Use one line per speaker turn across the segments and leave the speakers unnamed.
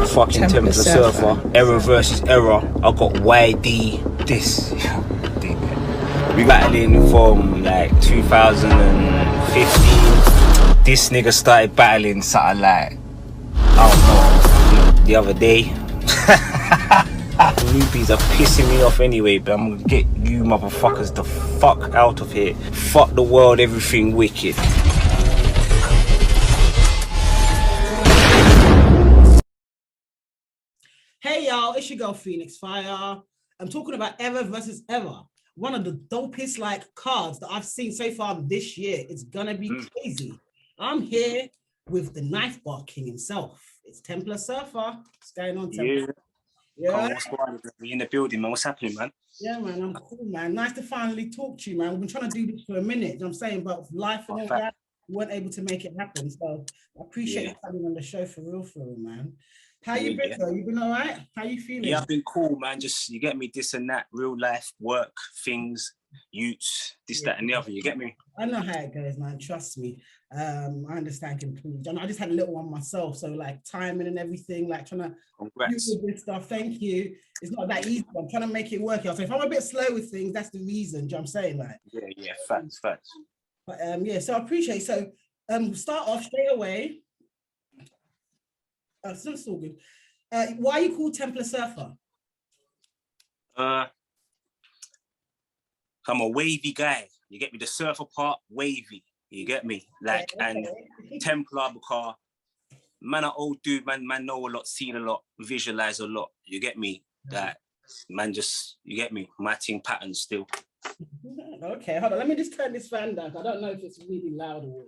fucking Templa Surfa. Error versus error. I got YD. This. We battling from like 2015. This nigga started battling something like, I don't know, the other day. Rubies are pissing me off anyway, but I'm gonna get you motherfuckers the fuck out of here. Fuck the world, everything wicked.
Hey y'all, it's your girl PHEONIXXFIRE. I'm talking about Ever versus Ever. One of the dopest cards that I've seen so far this year. It's gonna be crazy. I'm here with the knife bar king himself. It's Templa Surfa. What's going on, Templa?
Yeah. What's going on? We in the building, man. What's happening, man?
Yeah, man, I'm cool, man. Nice to finally talk to you, man. We've been trying to do this for a minute, you know what I'm saying, but life and all that, we weren't able to make it happen. So I appreciate you coming on the show for real, man. How you been, though? You been all right? How you feeling?
Yeah, I've been cool, man. Just, you get me, this and that, real life, work, things, youths, this, that, and the other. You get me?
I know how it goes, man. Trust me. I understand completely. I just had a little one myself, so timing and everything, trying to do this stuff. Thank you. It's not that easy. I'm trying to make it work out. So if I'm a bit slow with things, that's the reason. Do you know what I'm saying?
Yeah, facts.
But so I appreciate. So start off straight away. It's all good. Why are you called Templa Surfer?
I'm a wavy guy. You get me? The surfer part, wavy. You get me? And Templar, because man, an old dude, man know a lot, seen a lot, visualize a lot. You get me? That man just, you get me? Matching patterns still.
Okay, hold on. Let me just turn this fan down. I don't know if it's really loud or.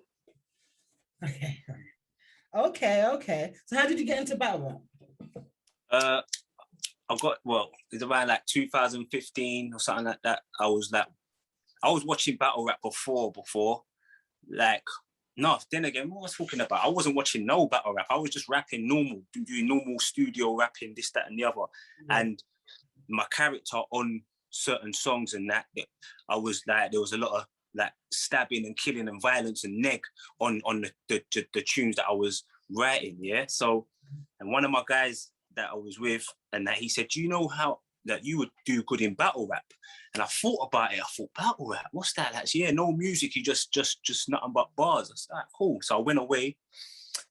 Okay. So how did you get into battle rap?
It's around 2015 or something like that. I was watching battle rap before. Then again, what was I talking about? I wasn't watching no battle rap. I was just rapping normal, doing normal studio rapping, this, that, and the other. Yeah. And my character on certain songs and that, I was there was a lot of stabbing and killing and violence and neg on the tunes that I was writing, yeah? So, and one of my guys that I was with, and that he said, do you know how that you would do good in battle rap? And I thought about it. I thought, battle rap, what's that? No music, you just nothing but bars. I said, cool. So I went away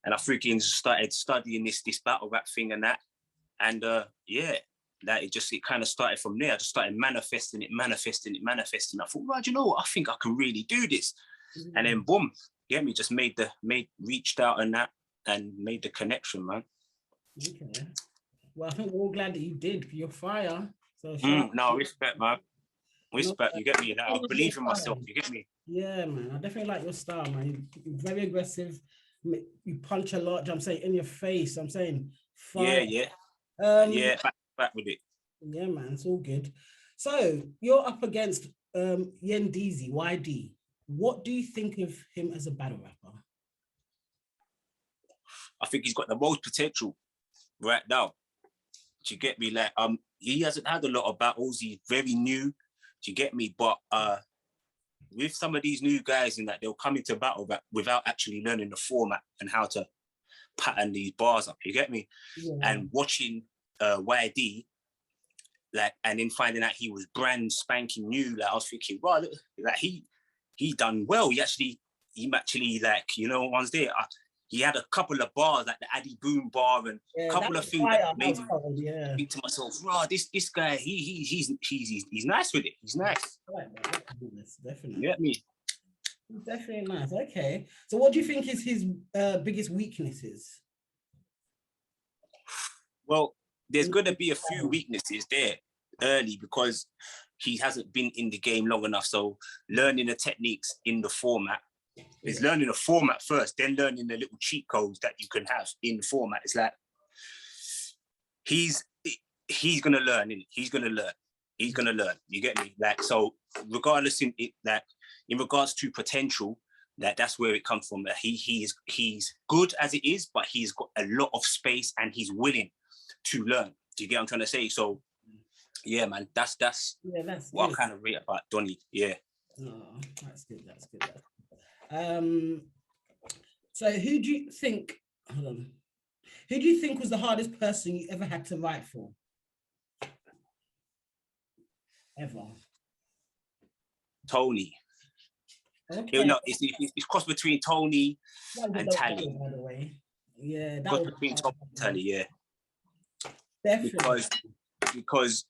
and I freaking started studying this battle rap thing and that. And it kind of started from there. I just started manifesting it. I thought, well, you know what? I think I can really do this. Mm-hmm. And then boom, me just reached out and that and made the connection, man.
Okay. Well, I think we're all glad that you did. You're fire. So
no, respect, man. Respect, you get me? I believe in myself, you get me?
Yeah, man. I definitely like your style, man. You're very aggressive. You punch a lot, I'm saying, in your face. I'm saying fire.
Yeah. Back with it.
Yeah, man. It's all good. So you're up against Yendeezy, YD. What do you think of him as a battle rapper?
I think he's got the most potential right now. Do you get me? He hasn't had a lot of battles. He's very new. Do you get me? But with some of these new guys in that, they'll come into battle rap without actually learning the format and how to pattern these bars up. You get me? Yeah. And watching YD, and then finding out he was brand spanking new, I was thinking, wow, he done well. He actually ones there. He had a couple of bars, like the Addy Boom bar, and a couple of things that made me think to myself, "Wow, this guy, he's nice with it. He's nice."
Right, definitely.
You get me?
He's definitely nice. Okay. So, what do you think is his biggest weaknesses?
Well, there's going to be a few weaknesses there early because he hasn't been in the game long enough. So, learning the techniques in the format. Is learning the format first, then learning the little cheat codes that you can have in the format. It's he's gonna learn. He's gonna learn. You get me? So, regardless in regards to potential, that's where it comes from. That he's good as it is, but he's got a lot of space and he's willing to learn. Do you get what I'm trying to say? So, yeah, man, that's what I kind of rate about Donny. Yeah.
Oh, that's good. So who do you think? Hold on. Who do you think was the hardest person you ever had to write for? Ever?
Tony.
Okay.
No, it's cross between Tony and Tally.
By the way. Yeah, that
cross
was
between Tony and Tally, yeah.
Definitely.
Because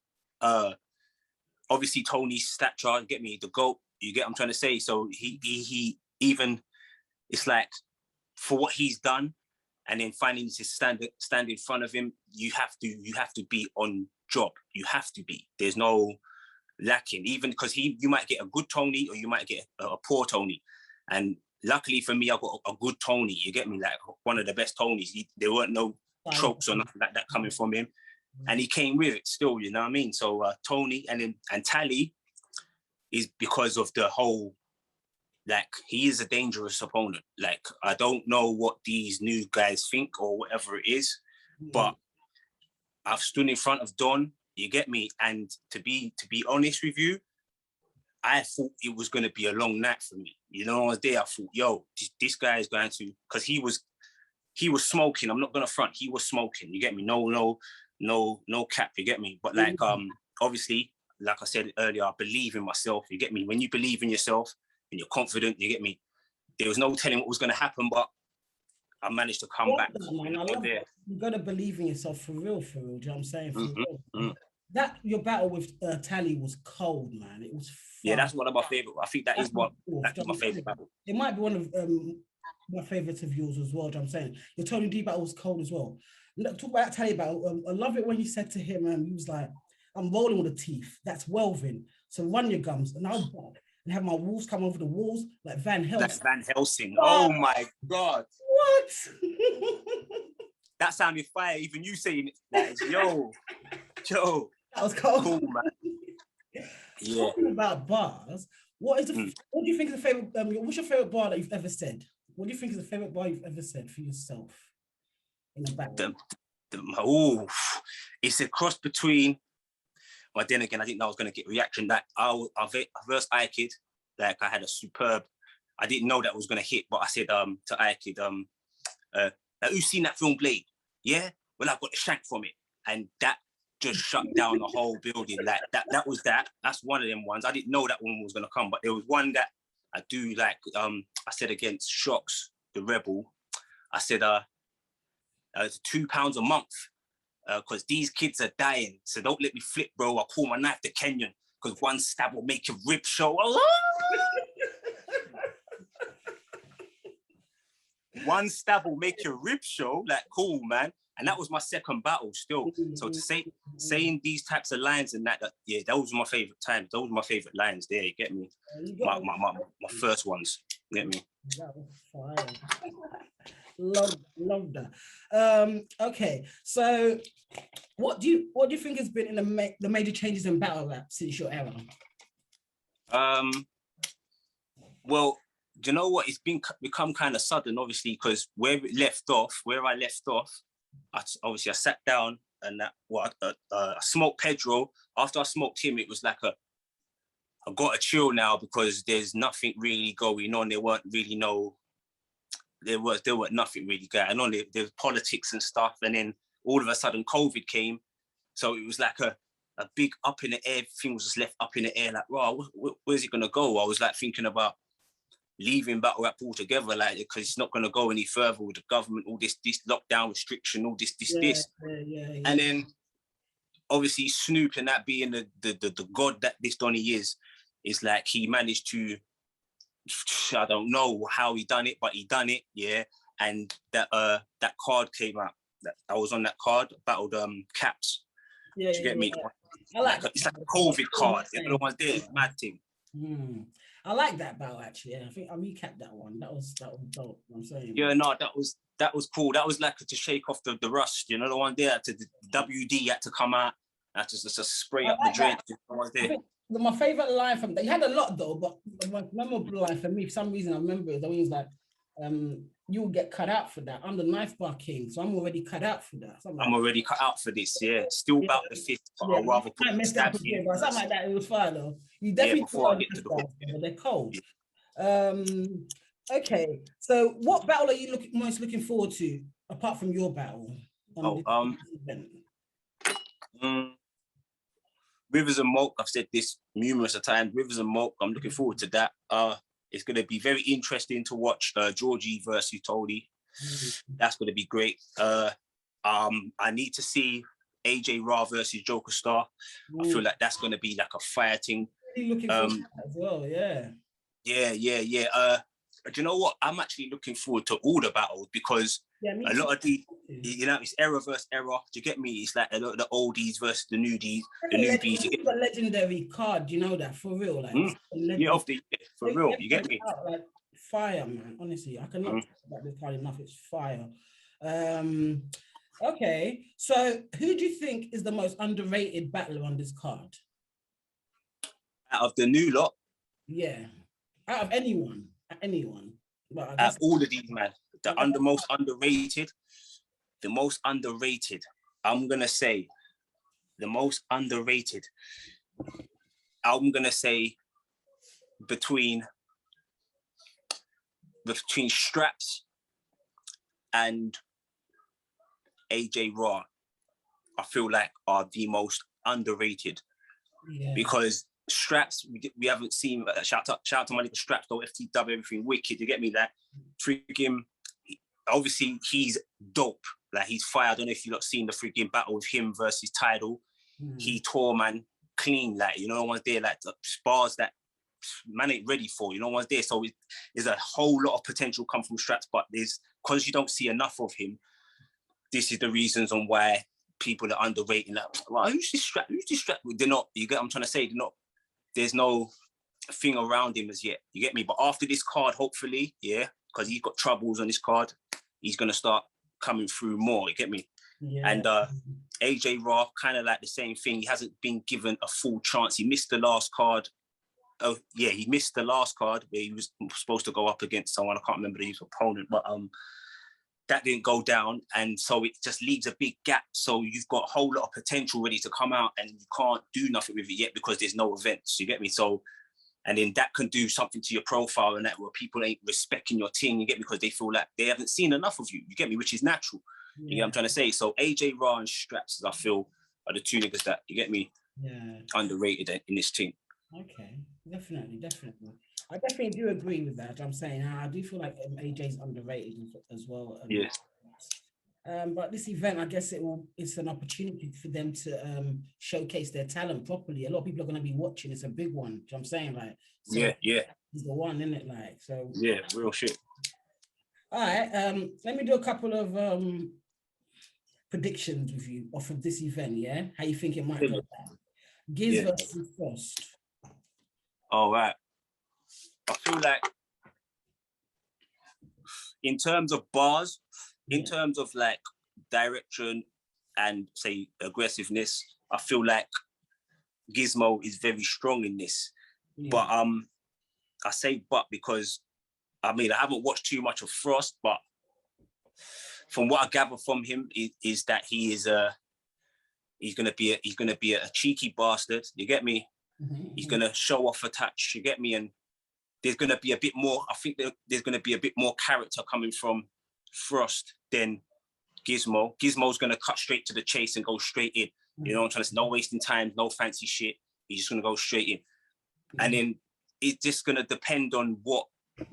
obviously Tony's stature, you get me, the GOAT, you get what I'm trying to say. So he even, it's like, for what he's done, and then finding to stand in front of him, you have to be on job. You have to be. There's no lacking, even because you might get a good Tony or you might get a poor Tony. And luckily for me, I got a good Tony. You get me, like one of the best Tonys. There weren't no tropes or nothing like that coming from him, and he came with it still. You know what I mean? So Tony and Tally is because of the whole. Like, he is a dangerous opponent. Like, I don't know what these new guys think or whatever it is, but I've stood in front of Don, you get me? And to be honest with you, I thought it was going to be a long night for me. You know, I was there, I thought, yo, this guy is going to, because he was smoking. I'm not going to front. He was smoking. You get me? No cap. You get me? But like, obviously, like I said earlier, I believe in myself. You get me? When you believe in yourself, and you're confident, you get me? There was no telling what was going to happen, but I managed to come back.
Man. I love that. You got to believe in yourself for real. Do you know what I'm saying? For real. That, your battle with Tally was cold, man. It was fun.
Yeah, that's one of my favorite. I think that's my favorite battle.
It might be one of my favorites of yours as well. Do you know what I'm saying? Your Tony D battle was cold as well. Talk about that Tally battle. I love it when you said to him, he was like, I'm rolling with the teeth. That's welding. So run your gums. And I'll back and have my walls come over the walls like Van Helsing.
That's Van Helsing. Oh my God.
What?
That sounded fire. Even you saying it. Like, yo.
That was cold.
Cool, man. Yeah.
Talking about bars, what do you think is the favorite? What's your favorite bar that you've ever said? What do you think is the favorite bar you've ever said for yourself in a battle?
It's a cross between. But then again, I didn't know I was going to get reaction. That I versed iKid, like I had a superb. I didn't know that was going to hit, but I said to iKid, who's seen that film Blade? Yeah, well, I got the shank from it, and that just shut down the whole building. Like that was that. That's one of them ones. I didn't know that one was going to come, but there was one that I do like. I said against Shocks, the Rebel. I said, it's £2 a month. Because these kids are dying. So don't let me flip, bro. I'll call my knife the Kenyan, because one stab will make your rib show. One stab will make your rib show. Like, cool, man. And that was my second battle still. So to saying these types of lines and that, yeah, those were my favorite times. Those were my favorite lines there, you get me? My first ones, you get me?
That was fire. Love that. Okay, so what do you think has been in the major changes in battle rap since your era?
Well, do you know what? It's become kind of sudden, obviously, because where I left off, I sat down and I smoked Pedro. After I smoked him, it was like I got to chill now, because there's nothing really going on. There weren't nothing really going on. There was politics and stuff, and then all of a sudden COVID came, so it was like a big up in the air. Everything was just left up in the air, like, wow, where's it gonna go? I was like thinking about leaving battle rap altogether, like, because it's not gonna go any further with the government, all this lockdown restriction, all this.
Yeah.
And then obviously Snoop, and that being the god that this Donny is like, he managed to, I don't know how he done it, but he done it, yeah. And that card came out. I was on that card, battled Caps.
Yeah,
do you get me?
I like
it's like a COVID card. The other one's there, mad thing.
I like that battle actually. Yeah, I think I recapped that one. That was dope. You know what I'm saying.
Yeah, no, that was cool. That was like to shake off the rust. You know, the one there. The WD had to come out. Had to just spray up the drink.
My favorite line from that, you had a lot though, but my memorable line for me, for some reason I remember it. That was like, you'll get cut out for that. I'm the knife bar king, so I'm already cut out for that. I'm
already cut out for this. Yeah, still about the fifth, but I'd rather put stabs in.
But something like that, it was fine though. You definitely
before I get to the hook.
But they're cold. Yeah. Okay, so what battle are you most looking forward to apart from your battle on
Oh,
this event?
mm, Rivers and Moke, I've said this numerous of times. Rivers and Moke, I'm looking forward to that. It's going to be very interesting to watch Georgie versus Tony. That's going to be great. I need to see AJ Ra versus Joker Star. I feel like that's going to be like a fire thing.
Really looking forward to that as well, yeah.
Yeah. Do you know what? I'm actually looking forward to all the battles because a lot of the, it's era versus era. Do you get me? It's like a lot of the oldies versus the newbies.
It's a legendary card, you know that, for real. Like,
for real, you get me?
Like, fire, man. Honestly, I cannot talk about this card enough. It's fire. Okay, so who do you think is the most underrated battler on this card?
Out of the new lot?
Yeah, out of anyone. But I guess
all of these, man. The most underrated. I'm gonna say the most underrated. I'm gonna say between Straps and AJ Ra, I feel like are the most underrated because Straps we haven't seen. Shout out to my nigga Straps, though, FTW, everything wicked. You get me? That freaking obviously he's dope. Like he's fire. I don't know if you've not seen the freaking battle with him versus Tidal. He tore man clean. Like no one's there. Like the spars that man ain't ready for. No one's there. So there's a whole lot of potential come from Straps, but there's because you don't see enough of him. This is the reasons on why people are underrating. Like, well, who's this Strap? They're not. You get what I'm trying to say? They're not. There's no thing around him as yet. You get me? But after this card, hopefully, because he's got troubles on this card, he's gonna start coming through more. You get me? Yeah. And AJ Ra, kind of like the same thing. He hasn't been given a full chance. He missed the last card. Oh yeah, he missed the last card where he was supposed to go up against someone. I can't remember his opponent, but that didn't go down, and so it just leaves a big gap. So you've got a whole lot of potential ready to come out, and you can't do nothing with it yet because there's no events. You get me? So, and then that can do something to your profile, and that where people ain't respecting your team. You get me? Because they feel like they haven't seen enough of you. You get me? Which is natural. You get what I'm trying to say? So AJ Ra and Straps, I feel, are the two niggas that, you get me? Underrated in this team.
Okay, definitely. I definitely do agree with that. I'm saying I do feel like AJ's underrated as well. But this event, I guess it's an opportunity for them to showcase their talent properly. A lot of people are going to be watching. It's a big one. You know what I'm saying? Like, so it's the one, isn't it? Like, so
yeah, real shit.
All right. Let me do a couple of predictions with you off of this event. Yeah, how you think it might go down? Giz versus Frost.
All right. I feel like in terms of bars, in terms of like direction and say aggressiveness, I feel like Gizmo is very strong in this. But I say but because I haven't watched too much of Frost, but from what I gather from him is that he is he's gonna be a cheeky bastard. You get me? He's gonna show off a touch. You get me? And there's gonna be a bit more. I think there's gonna be a bit more character coming from Frost than Gizmo. Gizmo's gonna cut straight to the chase and go straight in. You know what I'm trying to say? No wasting time, no fancy shit. He's just gonna go straight in. And then it's just gonna depend on what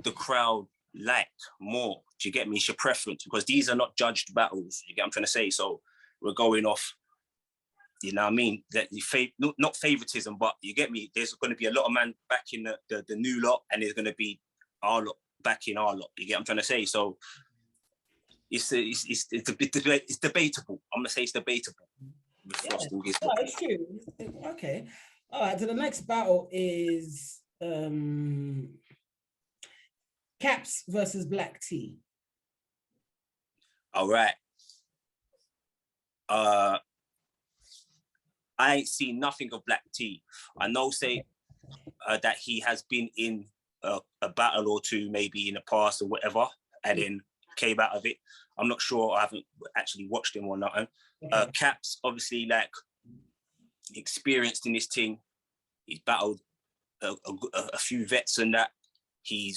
the crowd like more. Do you get me? It's your preference because these are not judged battles. You get what I'm trying to say? So we're going off. You know what I mean? That not favoritism, but you get me. There's going to be a lot of man back in the new lot, and there's going to be our lot back in our lot. You get what I'm trying to say? So it's debatable. I'm gonna say it's debatable.
It's true. Okay. All right. So the next battle is Caps versus Black T.
All right. I ain't seen nothing of Black T. I know that he has been in a battle or two maybe in the past or whatever, and then came out of it. I'm not sure. I haven't actually watched him or nothing. Caps, obviously, like experienced in this thing. He's battled a few vets and that. He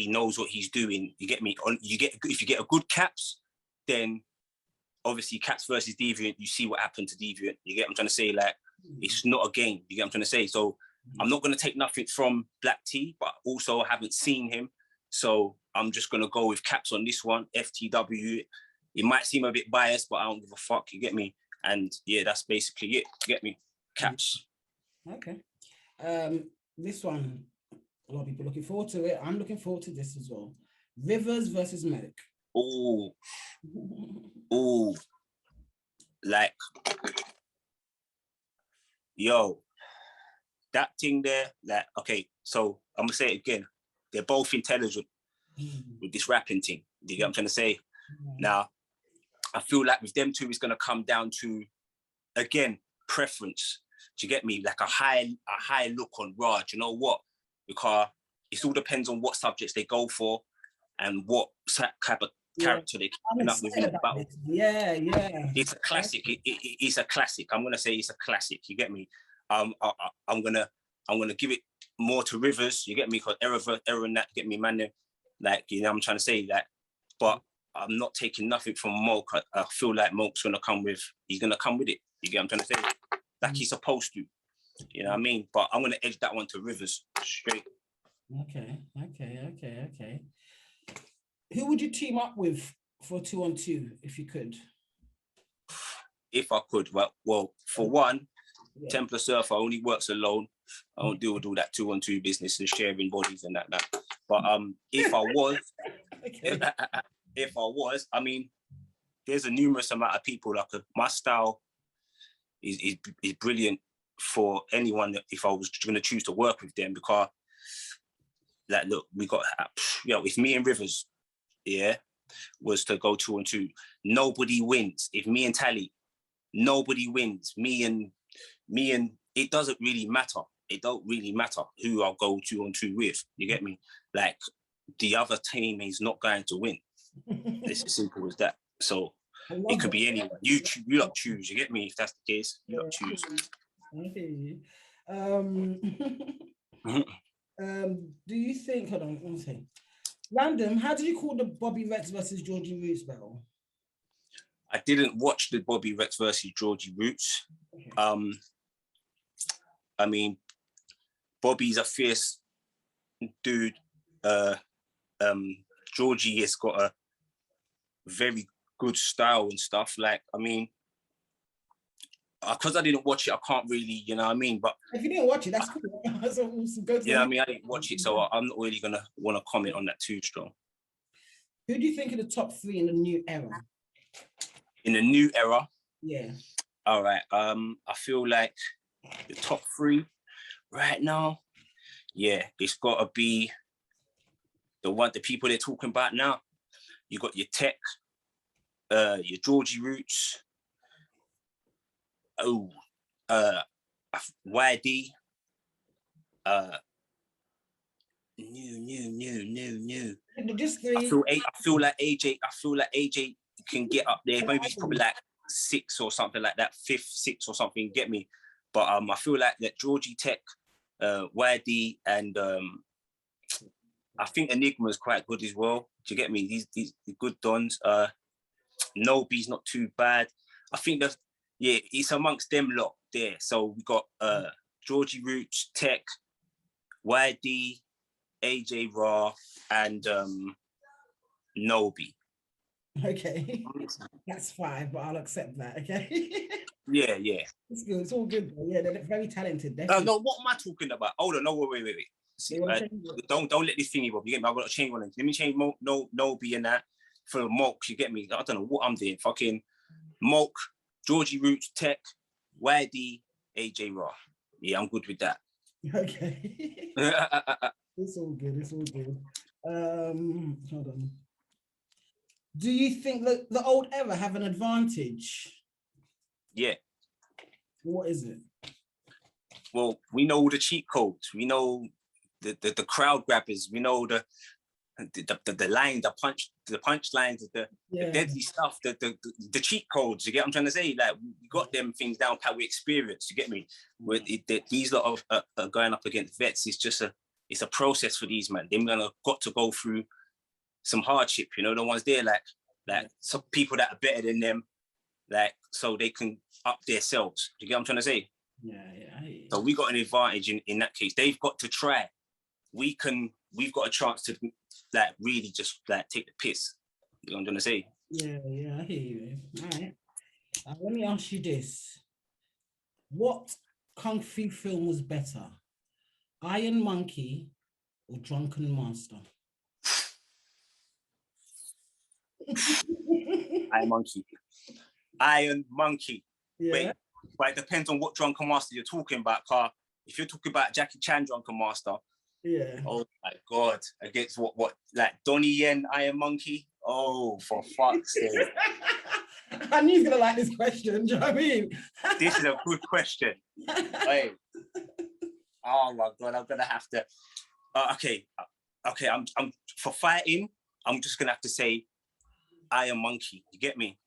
knows what he's doing. You get me? If you get a good Caps, then obviously Caps versus Deviant, you see what happened to Deviant. You get what I'm trying to say? Like, it's not a game. You get what I'm trying to say? So I'm not going to take nothing from Black T, but also I haven't seen him. So I'm just going to go with Caps on this one, FTW. It might seem a bit biased, but I don't give a fuck. You get me? And yeah, that's basically it. You get me? Caps.
Okay. This one, a lot of people looking forward to it. I'm looking forward to this as well. Rivers versus Medic.
Oh, like, yo, that thing there, like, okay, so I'm gonna say it again. They're both intelligent with this rapping thing. Do you get what I'm trying to say? Now, I feel like with them two, it's gonna come down to, again, preference. Do you get me? Like a high look on raw. Do you know what? Because it all depends on what subjects they go for and what type of character they keep up with in the battle.
Yeah.
It's a classic. It's a classic. I'm gonna say it's a classic. You get me? I'm gonna give it more to Rivers. You get me? Because error and that, get me, man. Like, you know, I'm trying to say that, but I'm not taking nothing from Moke. I feel like Moke's gonna come with. He's gonna come with it. You get what I'm trying to say? Like he's supposed to. You know what I mean? But I'm gonna edge that one to Rivers straight.
Okay. Who would you team up with for 2-on-2 if you could?
If I could, well, for one, Templa Surfa only works alone. I don't deal with all that 2-on-2 business and sharing bodies and that. But if I was, if I was, I mean, there's a numerous amount of people. Like my style is brilliant for anyone that if I was going to choose to work with them, because like, look, we got, if me and Rivers, was to go 2-on-2, nobody wins. If me and Tally, nobody wins. Me and it doesn't really matter. It don't really matter who I'll go 2-on-2 with. You get me? Like, the other team is not going to win. It's as simple as that. So it could be anyone. You lot choose. You get me? If that's the case, you lot choose.
Okay. Do you think? Hold on. One thing. Random. How did you call the Bobby Rex versus Georgie Roots battle?
I didn't watch the Bobby Rex versus Georgie Roots. Okay. I mean, Bobby's a fierce dude. Georgie has got a very good style and stuff. Like, I mean, because I didn't watch it, I can't really, you know what I mean? But
if you didn't watch it, that's cool. So we'll
I mean, I didn't watch it, so I'm not really gonna want to comment on that too strong.
Who do you think are the top 3 in the new era?
In the new era?
Yeah.
All right. I feel like the top 3 right now, it's got to be the people they're talking about now. You got your Tech, your Georgie Roots, YD, new.
Just 3.
I feel like AJ can get up there. Maybe he's probably like 6 or something like that, 5th, 6th or something. Get me? But I feel like that Georgie, Tech, YD, and I think Enigma's quite good as well. Do you get me? These good dons. Nobi's not too bad. I think that it's amongst them lot there. So we got Georgie Roots, Tech, YD, AJ Raw, and Nobi.
Okay, that's 5, but I'll accept that. Okay.
Yeah.
It's good. It's all good. Yeah, they're very talented.
No, what am I talking about? Hold on, no, wait. See, don't let this thingy, Bob. You get me? I've got to change one. Let me change Nobi and that for Moke. You get me? I don't know what I'm doing. Fucking Moke, Georgie Roots, Tech, YD, AJ Raw. Yeah, I'm good with that.
Okay. It's all good. Hold on. Do you think that the old era have an advantage?
Yeah.
What is it?
Well, we know the cheat codes. We know the crowd grabbers. We know the line, the punch lines, the deadly stuff, the cheat codes. You get what I'm trying to say? Like, we got them things down pat with experience. You get me? Where these lot of going up against vets is just it's a process for these man. They're got to go through some hardship. You know, the ones there like like some people that are better than them, like so they can up themselves. Do you get what I'm trying to say?
Yeah.
So we got an advantage in that case. They've got to try. We've got a chance to like really just like take the piss. You know what I'm trying to say?
Yeah, I hear you. All right. Let me ask you this. What Kung Fu film was better? Iron Monkey or Drunken Master?
Iron Monkey.
Yeah.
Wait, but it depends on what Drunken Master you're talking about, car. If you're talking about Jackie Chan Drunken Master,
yeah.
Oh my God, against what like Donnie Yen Iron Monkey? Oh, for fuck's sake.
I knew he was gonna like this question. Do you know what I mean?
This is a good question. Wait. Oh my God, I'm gonna have to. Okay. I'm for fighting. I'm just gonna have to say Iron Monkey. You get me?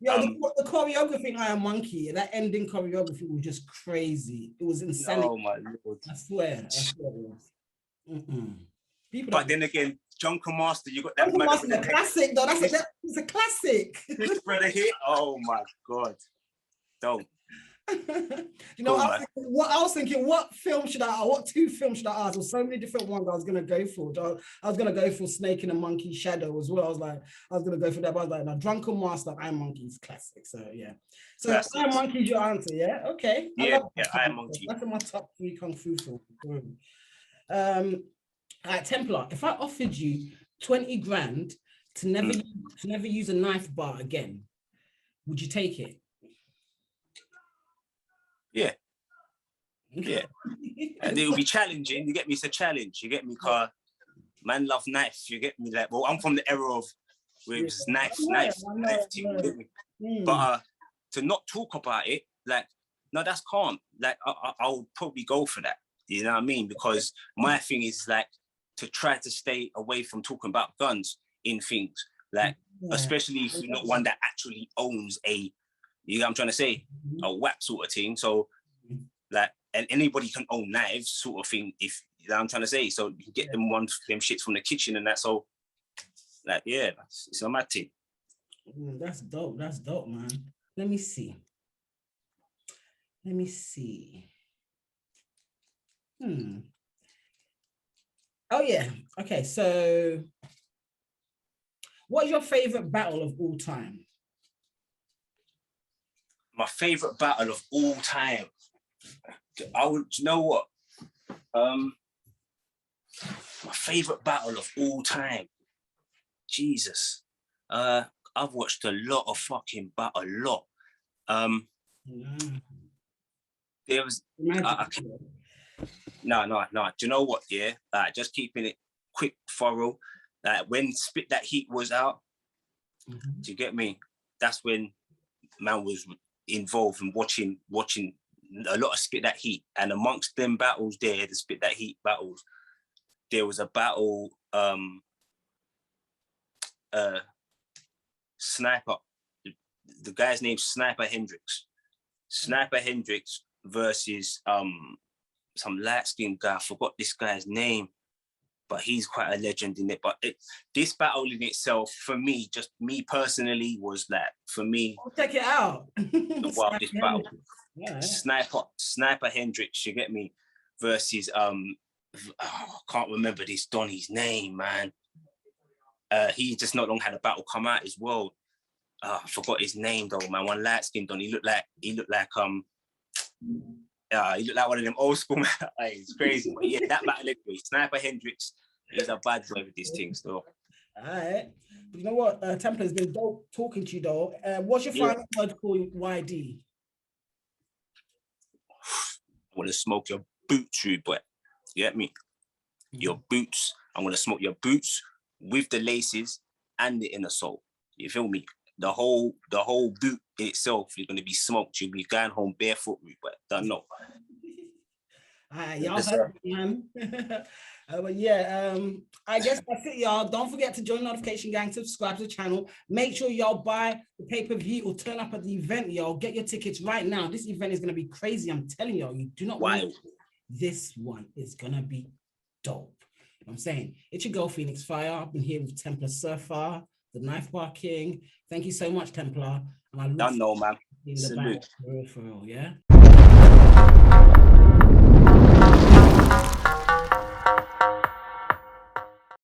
Yeah, the choreography in Iron Monkey, that ending choreography was just crazy. It was insanity.
Oh my Lord!
I swear it was.
But then again, Drunken Master, you got that.
Drunken Master is a classic, though. It's a classic.
Christopher the Hit. Oh my God! Don't.
You know, I was thinking, what two films should I ask? There were so many different ones I was gonna go for. I was gonna go for Snake and the Monkey Shadow as well. I was gonna go for that, but I was like, no, Drunken Master, Iron Monkey is classic. So yeah. So classic. Iron Monkey is your answer, yeah? Okay.
Yeah, Iron Monkey.
That's in my top 3 Kung Fu films. All right, Templar, if I offered you 20 grand to never use a knife bar again, would you take it?
Yeah. Yeah. And it will be challenging. You get me? It's a challenge. You get me? Car man love knife. You get me? Like, well, I'm from the era of where it was knife team. But to not talk about it, like, no, that's calm. Like, I'll probably go for that. You know what I mean? Because my thing is like to try to stay away from talking about guns in things. Like, especially if you're not one that actually owns a, you know what I'm trying to say, a whap sort of thing. So, like, and anybody can own knives sort of thing, if you know what I'm trying to say. So you can get them shits from the kitchen and that. So, like, yeah, it's a mad thing.
That's dope. That's dope, man. Let me see. Oh yeah. Okay. So, what's your favorite battle of all time?
My favorite battle of all time. I would, you know what? My favorite battle of all time. Jesus. I've watched a lot of fucking battle, a lot. There was no. Do you know what? Yeah, just keeping it quick, thorough. When Spit That Heat was out, do you get me? That's when man was involved in watching a lot of Spit That Heat, and amongst them battles there, the Spit That Heat battles, there was a battle. Sniper, the guy's name's Sniper Hendricks. Sniper Hendricks versus some light-skinned guy. I forgot this guy's name, but he's quite a legend in it. But this battle in itself, for me, just me personally, was like, for me,
check it out.
The wildest battle. Yeah. Sniper Hendricks, you get me, versus I can't remember this Donnie's name, man. He just not long had a battle come out as well. I forgot his name though, man. One light skinned Donnie. He looked like he looked like one of them old school man. Like, it's crazy. But yeah, that battle anyway. Sniper Hendricks is a bad boy with these things though.
All right. But you know what? Templar, has been dope talking to you though. What's your final word called YD?
I want to smoke your boots, rude boy. You get me? Your boots. I'm going to smoke your boots with the laces and the inner sole. You feel me? The whole boot in itself, you're going to be smoked. You'll be going home barefoot, but don't know.
Y'all heard me, man. But yeah, I guess that's it, y'all. Don't forget to join Notification Gang, subscribe to the channel. Make sure y'all buy the pay-per-view or turn up at the event, y'all. Get your tickets right now. This event is going to be crazy. I'm telling y'all, you do not want this one is going to be dope. You know what I'm saying? It's your girl, PHEONIXXFIRE. I've been here with Templa Surfa. the Knife Bar King. Thank you so much, Templar. And I
know, man.
in the
Salute.
battle for real, yeah.